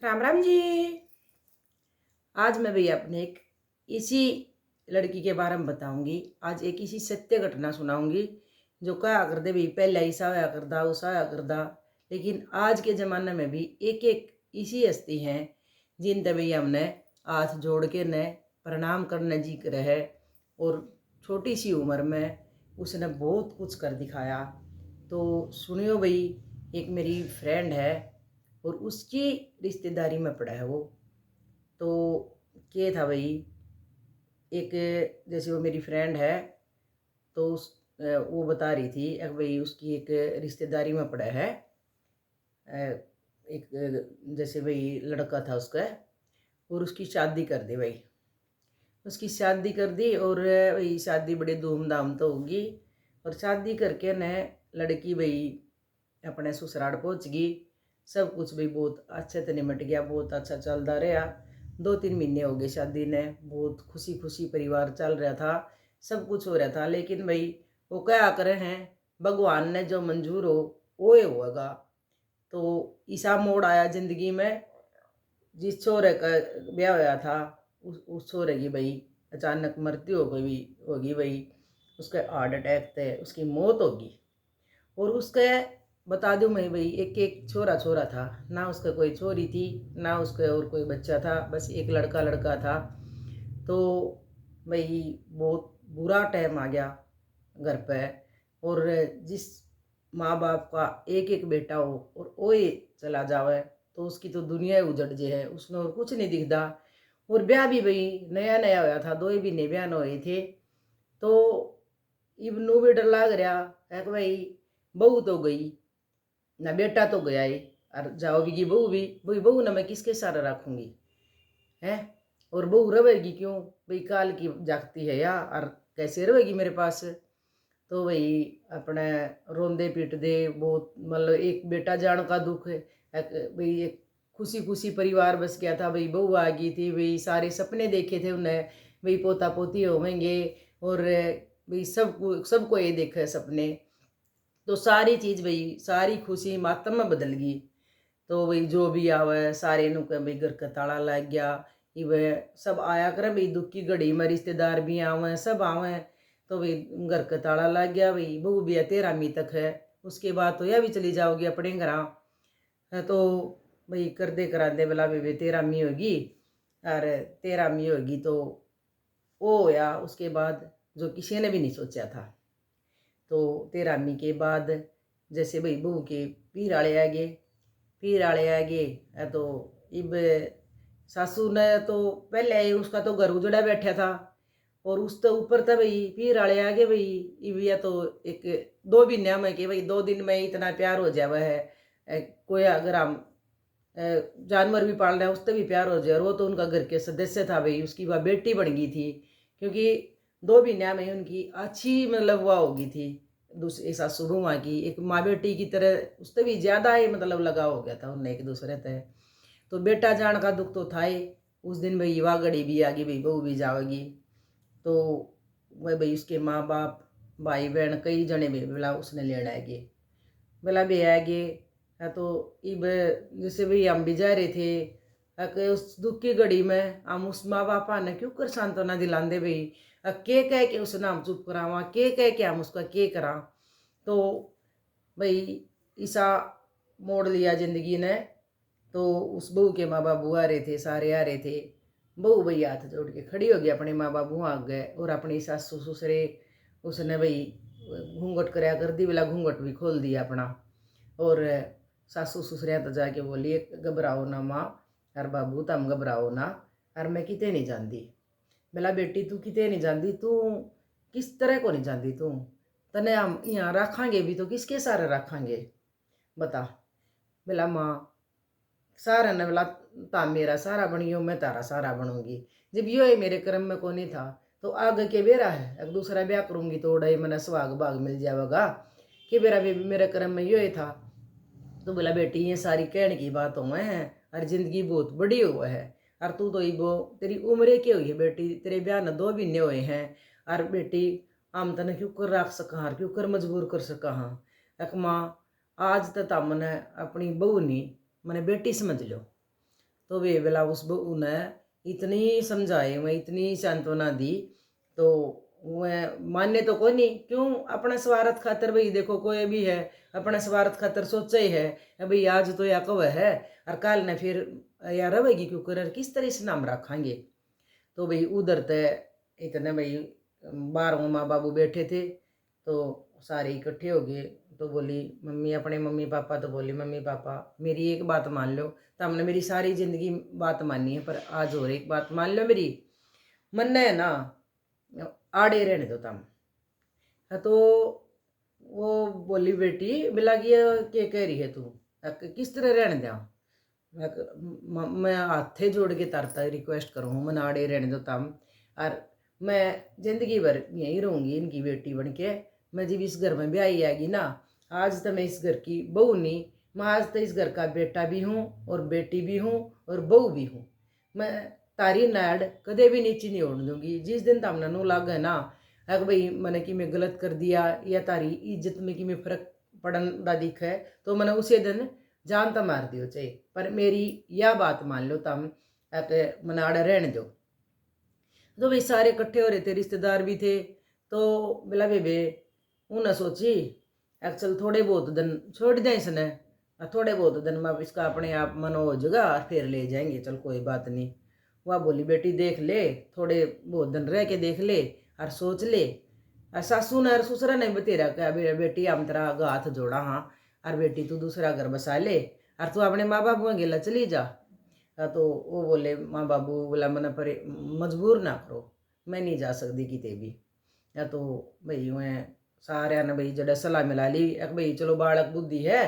राम राम जी। आज मैं भैया अपने एक इसी लड़की के बारे में बताऊंगी। आज एक इसी सत्य घटना सुनाऊंगी जो कहा करते भाई पहले ऐसा होया करदा वैसा होया करदा। लेकिन आज के ज़माने में भी एक एक इसी हस्ती हैं जिन तब भैया हमने हाथ जोड़ के न प्रणाम करने जी रहे। और छोटी सी उम्र में उसने बहुत कुछ कर दिखाया। तो सुनियो भाई, एक मेरी फ्रेंड है और उसकी रिश्तेदारी में पड़ा है वो। तो क्या था भाई, एक जैसे वो मेरी फ्रेंड है तो वो बता रही थी भाई उसकी एक रिश्तेदारी में पड़ा है। एक जैसे भाई लड़का था उसका और उसकी शादी कर दी भाई। उसकी शादी कर दी और भाई शादी बड़े धूमधाम तो होगी। और शादी करके न लड़की भाई अपने ससुराल पहुंच गई। सब कुछ भी बहुत अच्छे से निमट गया, बहुत अच्छा चलता रहा। 2-3 महीने हो गए शादी ने, बहुत खुशी खुशी परिवार चल रहा था, सब कुछ हो रहा था। लेकिन भाई वो क्या करे हैं, भगवान ने जो मंजूर हो वो ही होगा। तो ईसा मोड़ आया जिंदगी में। जिस छोरे का ब्याह होया था उस छोरे की भाई अचानक मृत्यु हो गई होगी भाई। उसका हार्ट अटैक थे, उसकी मौत होगी। और उसके बता दूं मैं भाई, एक एक छोरा छोरा था ना, उसका कोई छोरी थी ना उसका और कोई बच्चा था, बस एक लड़का लड़का था। तो भाई बहुत बुरा टाइम आ गया घर पे। और जिस माँ बाप का एक एक बेटा हो और वो ही चला जावे तो उसकी तो दुनिया ही उजड़ जे है, उसने और कुछ नहीं दिखता। और ब्याह भी भाई नया नया होया था, 2 ही महीने ब्याह न हुए थे। तो इबनू भी डर लग रहा है कि भाई बहू तो गई ना, बेटा तो गया ही, और जाओगी बहू भी, भाई बहू ना मैं किसके सारा रखूंगी है। और बहू रहेगी क्यों भाई, काल की जागती है या, और कैसे रहेगी मेरे पास। तो भाई अपने रोंदे पीटदे बहुत, मतलब एक बेटा जान का दुख है। भाई एक खुशी खुशी परिवार बस गया था भाई, बहू आ गई थी भाई, सारे सपने देखे थे उन्हें भाई पोता पोती होवेंगे। और भाई सबको ये देखा है सपने। तो सारी चीज़ भाई सारी खुशी मातम में बदल गई। तो भाई जो भी आवे सारे नु के भाई घर का ताला लग गया। इवे सब आया करे भाई, दुख की घड़ी में रिश्तेदार भी आवे सब आवे। तो भाई घर का ताला लग गया भाई, बहू भी है 13वीं तक है, उसके बाद तो यह भी चली जाओगी अपने घर। तो भाई कर दे करा दे बोला भाई 13वीं होगी। और 13वीं होगी तो वो होया उसके बाद जो किसी ने भी नहीं सोचा था। तो 13वीं के बाद जैसे भाई बहू के पीर आले आ गए, पीर आले आ गए। तो इब सासू ने तो पहले ही उसका तो घर उजड़ा बैठा था। और उस तो ऊपर था भाई पीर आले आ गए भाई। इब या तो एक 2 महीने में कि भाई 2 दिन में इतना प्यार हो जावा है। कोई अगर हम जानवर भी पाल रहे हैं उससे भी प्यार हो जाए। और वो तो उनका घर के सदस्य था भाई, उसकी वह बेटी बन गई थी। क्योंकि 2 महीने में उनकी अच्छी मतलब वह होगी थी दूसरी सासू बहुआ की, एक माँ बेटी की तरह उससे भी ज़्यादा ही मतलब लगाव हो गया था उन्हें एक दूसरे से। तो बेटा जान का दुख तो था ही। उस दिन भाई युवा घड़ी भी आ गई भाई, बहू भी जाएगी। तो वह भाई उसके माँ बाप भाई बहन कई जने भी बोला उसने लेना है गे, बोला भी है गे। तो इब जैसे भाई हम भी जा रहे थे कि उस दुख की घड़ी में हम उस माँ बापा ने क्यों कर सांत्वना दिलाते भाई। के कह के उसने हम चुप करावा, के कह के हम उसका के करा। तो भाई ईसा मोड़ लिया जिंदगी ने। तो उस बहू के माँ बाप आ रहे थे, सारे आ रहे थे। बहू भाई हाथ जोड़ के खड़ी हो गई अपने माँ बाबू आ गए। और अपनी सासू ससुरे उसने भाई घूंघट कराया कर दी, बोला घूंघट भी खोल दिया अपना। और सासू ससुरिया तो जाके बोली घबराओ ना माँ और बाबू, तुम घबराओ ना, और मैं किते नहीं जानती। बोला बेटी तू किते नहीं जानती, तू किस तरह को नहीं जानती, तू तने हम यहाँ रखांगे भी तो किसके सारे रखांगे बता। बोला माँ सारा ने बोला ता मेरा सारा बनियो, मैं तारा सारा बनूंगी। जब यो है मेरे कर्म में को नहीं था तो आगे के बेरा है, एक दूसरा ब्याह करूंगी तो उड़ाई मैंने सुहाग भाग मिल जाएगा कि मेरा भी मेरे कर्म में यो ही था। तो बोला बेटी ये सारी कहने की बात हो है, और जिंदगी बहुत बड़ी हुआ है। और तू तो वो तेरी उम्र क्या हुई है बेटी, तेरे ब्याह न 2 महीने हुए हैं। और बेटी हम तने क्यों कर रख सका हाँ, क्यों कर मजबूर कर सका हाँ। एक माँ आज तक तमने अपनी बहू नहीं मैंने बेटी समझ लो। तो वे बेला उस बहू ने इतनी समझाए, मैं इतनी सांत्वना दी, तो वह मान्य तो कोई नहीं, क्यों अपना स्वार्थ खातर भाई देखो कोई भी है अपना स्वार्थ खातर सोचा ही है भाई आज तो या कव है और कल ने फिर या रहेगी क्यों कर किस तरह से नाम रखेंगे। तो भाई उधर तो इतने भाई 12 माँ बाबू बैठे थे, तो सारे इकट्ठे हो गए। तो बोली मम्मी, अपने मम्मी पापा, तो बोली मम्मी पापा मेरी एक बात मान लो, तो हमने मेरी सारी जिंदगी बात मानी है पर आज और एक बात मान लो मेरी, मन है ना आड़े रहने दो तुम। तो वो बोली बेटी बिला क्या कह रही है तू, किस तरह रहने दे। मैं हाथे जोड़ के तरता रिक्वेस्ट करूँ मन आड़े रहने दो तुम, और मैं जिंदगी भर यहीं रहूँगी इनकी बेटी बन के। मैं जब इस घर में भी आई आएगी ना, आज तो मैं इस घर की बहू नहीं, मैं आज तो इस घर का बेटा भी हूँ और बेटी भी हूँ और बहू भी हूँ। मैं तारी नाड़ कदे भी नीचे नहीं ओढ़ दूंगी। जिस दिन तमने नू लग है ना अगर भाई मैंने कि मैं गलत कर दिया या तारी इज्जत में कि मैं फर्क पड़न दा दिख है, तो मैंने उसे दिन जान तो मार दियो चाहे, पर मेरी यह बात मान लो तम मनाड़ा रहने दो। तो भाई सारे इकट्ठे हो रहे थे, रिश्तेदार भी थे। तो बोला बेबे उन्हें सोची एक्चुअल थोड़े बहुत दिन छोड़ दें इसने, थोड़े बहुत दिन में इसका अपने आप मन हो जाएगा और फिर ले जाएंगे, चल कोई बात नहीं। वह बोली बेटी देख ले, थोड़े बहुत दिन रह के देख ले और सोच ले। और सासू ने और ससुरा ने बतेरा क्या बेटी हम तेरा हाथ जोड़ा हाँ, और बेटी तू दूसरा घर बसा ले और तू अपने माँ बाप में गेला चली जा। तो वो बोले माँ बाबू बोला मना पर मजबूर ना करो, मैं नहीं जा सकती किते भी। या तो भाई मैं सारे ने भाई जड़ा सलाह मिला ली एक भाई चलो बालक बुद्धि है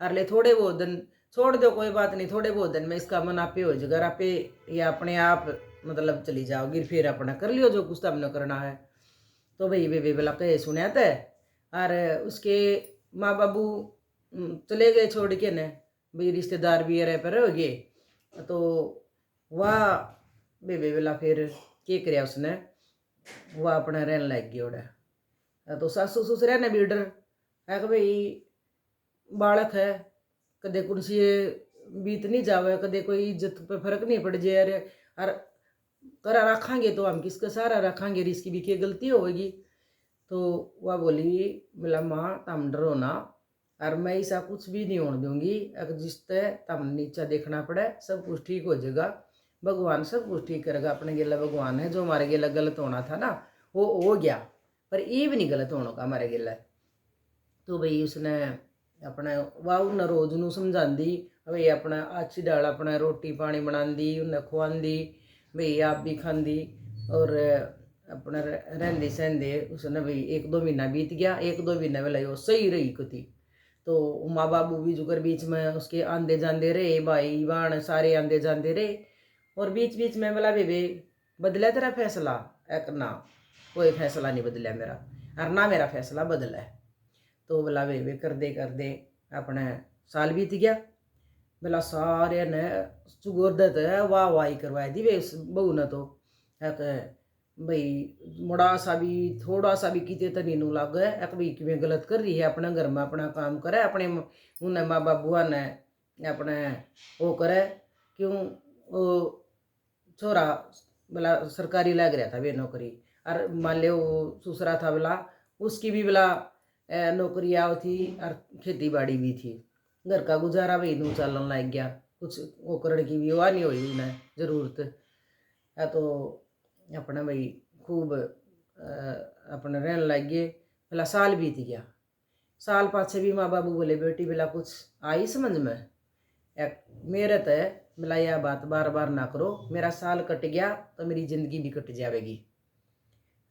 अर ले थोड़े बहुत दिन छोड़ दो, कोई बात नहीं, थोड़े बहुत दिन में इसका मन आपे हो जाएगा, आपे या अपने आप मतलब चली जाओगी, फिर अपना कर लियो जो कुछ तब न करना है। तो भाई वे बोला कहे सुना था और उसके माँ बाबू चले गए छोड़ के न, भाई रिश्तेदार भी रह पर हो गए। तो वह बेबे बेला फिर के कराया उसने, वह अपना रहने लग गया उड़ा। तो सासू ससुर ने भी डर है कि भाई बालक है कदे कुर्सी बीत नहीं जावे, कदे कोई इज्जत पे फर्क नहीं पड़ जाए, अरे और करा रखांगे तो हम किसका सहारा रखांगे, इसकी भी क्या गलती होगी। तो वह बोली बोला माँ तम डरो ना, और मैं ऐसा कुछ भी नहीं होने दूंगी, अगर जिससे तम नीचा देखना पड़े सब कुछ ठीक हो जाएगा, भगवान सब कुछ ठीक करेगा, अपने गेला भगवान है, जो हमारे गेला गलत होना था ना वो हो गया, पर ये भी नहीं गलत होने का हमारे गेला। तो भाई उसने अपना वाह उन्हें रोज नू समझाती भाई अपना अच्छी डाल अपना रोटी पानी बनाती उन्हें खुआंदी, भाई आप भी खांदी और अपना रहंदी सहंदे। उसने भाई 1-2 महीना बीत गया, 1-2 महीना वाला वो सही रही कती। तो माँ बाबू भी जुगर बीच में उसके आंदे जाते रहे, भाई बाण सारे आंदे जाते रहे, और बीच बीच में बोला बेबे बदला तेरा फैसला, एक ना कोई फैसला नहीं बदला मेरा, और ना मेरा फैसला बदला है। तो बोला वे कर दे अपने साल बीत गया। बोला सारे ने चुगोरदत है वाह वाही करवाई दी वे उस बहू ने। तो एक भाई मुड़ा सा भी थोड़ा सा भी किते तो नीनू लग गए एक भाई कि गलत कर रही है, अपने घर में अपना काम करे, अपने उन्हें माँ बाबुआ ने अपने वो करे, क्यों वो छोरा बोला सरकारी लग रहा था वे नौकरी, और मान लो वो दूसरा था बोला उसकी भी बोला नौकरियाँ थी और खेती बाड़ी भी थी, घर का गुजारा भी नू चलन लग गया, कुछ वो करने की भी वह नहीं हुई उन्हें जरूरत है। तो अपने भाई खूब अपने रहने लग गए। बोला साल बीत गया, साल पाछे भी माँ बाबू बोले बेटी बोला कुछ आई समझ में, एक मेरे तो बोला यह बात बार बार ना करो, मेरा साल कट गया तो मेरी जिंदगी भी कट जाएगी।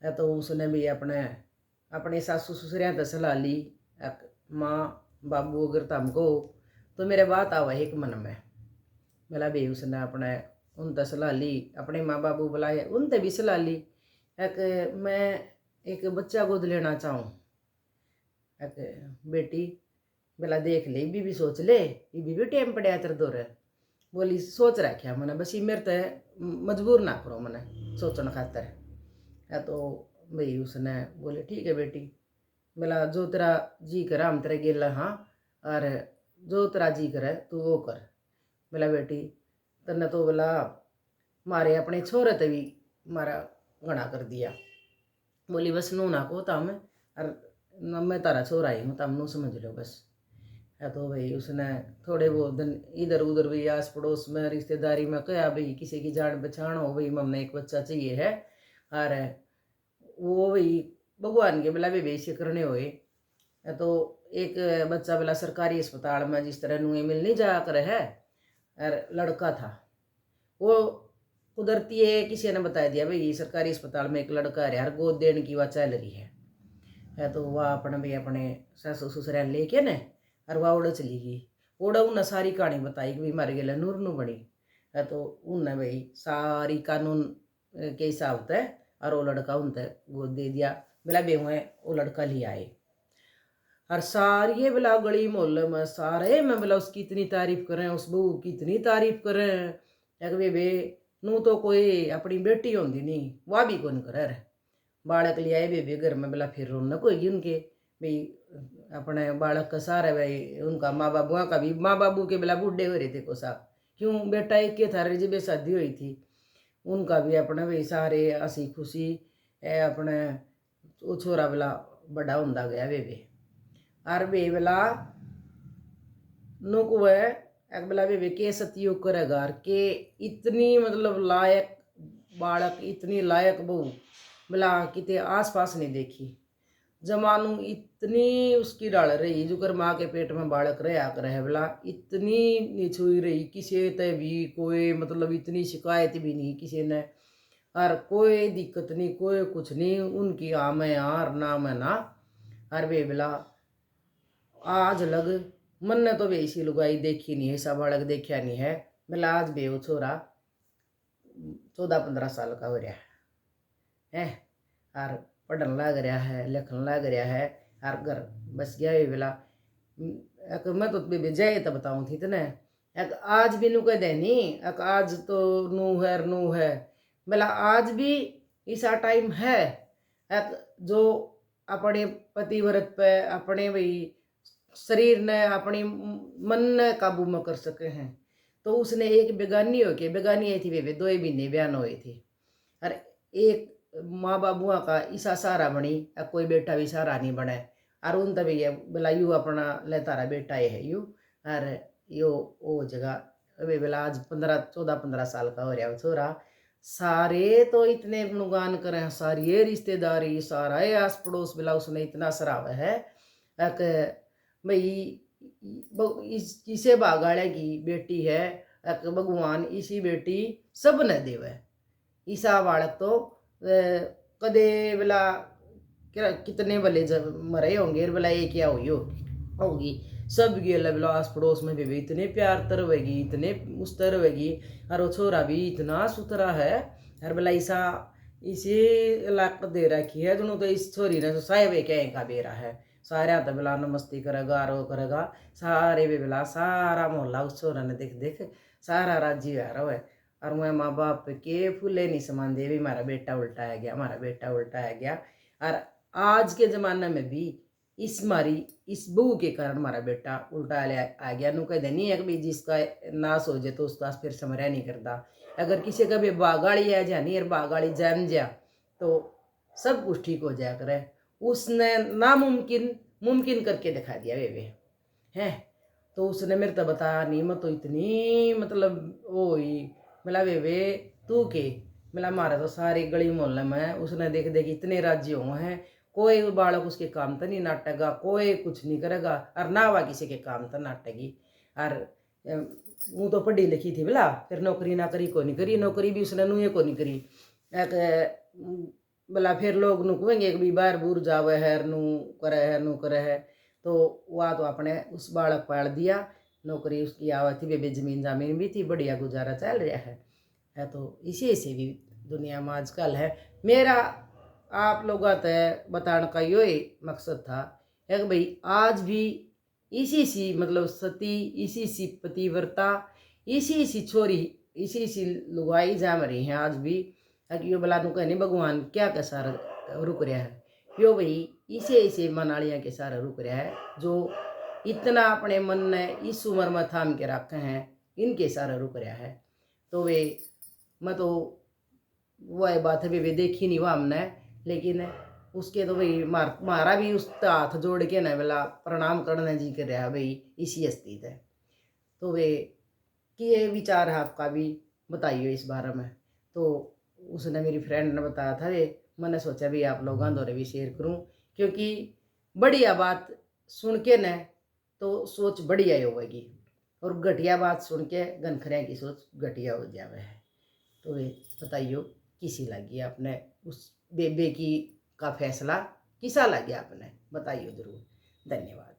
तो उसने भी अपने सासू ससुरिया तो सलाह ली माँ बाबू अगर तुमको तो मेरे बात आवा एक मन में। बोला भी उसने अपने उन तो सलाह ली, अपने माँ बाबू बुलाए उन ते भी सलाह ली, एक मैं एक बच्चा गोद लेना चाहूँ। एक बेटी बोला देख ले भी सोच ले, ये भी टाइम पड़ा तेरे दौर। बोली सोच रखा मैंने, बस ये मेरे तो मजबूर ना करो मैंने सोचने खातर। या तो भाई उसने बोले ठीक है बेटी, बोला जो तेरा जी करा हम तेरे गेला हाँ, और जो तेरा जी करे तू वो कर। बोला बेटी तने तो बोला मारे अपने छोरे ते भी मारा घना कर दिया। बोली बस नू ना को तम, और मैं तारा छोरा ही हूँ, तम नू समझ लो बस। है तो भाई उसने थोड़े बहुत दिन इधर उधर भी आस पड़ोस में रिश्तेदारी में कहा भाई किसी की जान पहचान हो भाई, मम्मे एक बच्चा चाहिए है। और वो भाई भगवान के बिला भी बेसी करने हुए। तो एक बच्चा बिला सरकारी अस्पताल में जिस तरह नुए मिल नहीं जा कर है, और लड़का था वो कुदरती है, किसी ने बता दिया भाई सरकारी अस्पताल में एक लड़का है यार, गोद देने की वह चल रही है। तो वह अपने भाई अपने सासू ससुराल लेके न और वह उड़ चली गई। उड़ा उन्हें सारी कहानी बताई कि भाई मर गए नूर नू बनी है। तो उन्हें भाई सारी कानून के हिसाब से और वो लड़का उनते गोद दे दिया। बिला बेहुए वो लड़का ले आए और सारी बिला गली मोहल्ले में सारे में बिला उसकी इतनी तारीफ करें, उस बहू की इतनी तारीफ करें। एक वे नू तो कोई अपनी बेटी होंगी नहीं, वह भी कौन करे। बालक ले आए बेबे घर में, बिला फिर रौनक होगी उनके भाई अपने बालक का सारा भाई उनका माँ बाबुआ का भी, माँ बाबू के बिला बूढ़े हो रहे थे को सा, क्यों बेटा एक के थारे जब शादी हुई थी उनका भी अपने भाई सारे हंसी खुशी अपने वो छोरा बिला बड़ा होंदा गया बेबे। और बे बिला नुक वह एक बिला बेबे के सतयोग करेगा के इतनी मतलब लायक बालक, इतनी लायक बहू बिला किते आस पास नहीं देखी। जमानू इतनी उसकी डाल रही जो कर माँ के पेट में बालक रहा कर है बिला, इतनी नहीं छुई रही किसी ते भी, कोई मतलब इतनी शिकायत भी नहीं किसी ने, और कोई दिक्कत नहीं, कोई कुछ नहीं उनकी। आ में और ना में ना। और वे बिला आज लग मन ने तो वैसी लुगाई देखी नहीं है, ऐसा बालक देखा नहीं है। बिला आज बे वो छोरा 14-15 साल का हो रहा है और पढ़न लग रहा है, लिखन लग रहा है और घर बस गया है बिला। एक मैं तो बेबे जाए तो बताऊँ थी तने, एक आज भी नू कह दे नहीं, एक आज तो नू है बिला आज भी ऐसा टाइम है। एक जो अपने पतिव्रत पे अपने भाई शरीर ने अपनी मन ने काबू में कर सके हैं। तो उसने एक बेगानी हो के, बेगानी आई थी बेबे 2 महीने बयान हुए थी, और एक माँ बाबुआ का ईसा सहारा बनी, अब कोई बेटा भी सहारा नहीं बने। और उन तभी ये बोला यू अपना ले तारा बेटा ये है यू, और यो वो जगह वे बोला आज 14-15 साल का हो रहा वो छोरा। सारे तो इतने गुणगान करें, सारी रिश्तेदारी सारा आस पड़ोस बिला उसने इतना सराहा है कि भाई इसे बागाड़े की बेटी है, भगवान इसी बेटी सब न देवे। ईसा बालक तो कदे बिला कितने भले जब मरे होंगे बिला ये क्या हुई होगी सब गेल बिला आस पड़ोस में भी इतने प्यार तरवेगी, इतने उस तरवेगी। और वो छोरा भी इतना सुथरा है और बिला ईसा इसी लाक दे रखी है दोनों। तो इस छोरी ने तो साहेब क्या का बेरा है, सारे तो बिला नमस्ती करेगा रो करेगा सारे भी बिला सारा मोहल्ला उस छोरा ने देख देख सारा राजी आ रहा है। और मैं माँ बाप के फूले नहीं समान दे भी हमारा बेटा उल्टाया गया, हमारा बेटा उल्टाया गया। और आज के ज़माने में भी इस बहू के कारण हमारा बेटा उल्टा आ गया। नु कह नहीं है कि भाई जिसका नाश हो जाए तो उसका फिर समझा नहीं करता। अगर किसी का भी बागाड़ी आ जा नहीं और बागाड़ी जान जा तो सब कुछ ठीक हो जाया करे। उसने नामुमकिन मुमकिन करके दिखा दिया वे हैं। तो उसने मेरे तो बता नहीं, मैं तो इतनी मतलब वो हुई मिला वे तू के मिला मारा तो सारे गली मोहल्ले में उसने देख देख इतने राज्य हुए हैं। कोई बालक उसके काम तो नहीं नाटेगा, कोई कुछ नहीं करेगा और ना वह किसी के काम तो नाटेगी। और वो तो पढ़ी लिखी थी बोला, फिर नौकरी ना करी को नहीं करी, नौकरी भी उसने नुए को नहीं करी। एक बोला फिर लोग नु कहेंगे कि बाहर बूर जावे है नू करे है। तो वह तो अपने उस बालक पाल दिया, नौकरी उसकी आवा थी, बेबे जमीन जामीन भी थी, बढ़िया गुजारा चल रहा है। तो इसी से भी दुनिया में आजकल है। मेरा आप लोगों तक बताने का यही मकसद था कि भाई आज भी इसी सी मतलब सती, इसी सी पतिव्रता, इसी सी छोरी, इसी सी लुगाई जाम रही हैं आज भी। यो बला नु कहने भगवान क्या के सारा रुक रहा है, यो भाई इसे मनालियाँ के सारा रुक रहा है जो इतना अपने मन ने इस उम्र में थाम के रखे हैं, इनके सारा रुक रहा है। तो वे मैं तो वह बात है वे देखी नहीं हुआ हमने, लेकिन उसके तो भाई मारा भी उस हाथ जोड़ के न बोला प्रणाम करना जी कर रहा भाई इसी हस्ती है। तो वे कि ये विचार है आपका भी बताइए इस बारे में। तो उसने मेरी फ्रेंड ने बताया था वे, मैंने सोचा भी आप लोगों द्वारा भी शेयर करूं, क्योंकि बढ़िया बात सुन के न तो सोच बढ़िया ही होगी, और घटिया बात सुन के गनखरिया की सोच घटिया हो जावे है। तो वे बताइयो किसी लगी आपने उस बेबे की का फैसला किसा लगे आपने बताइयो जरूर। धन्यवाद।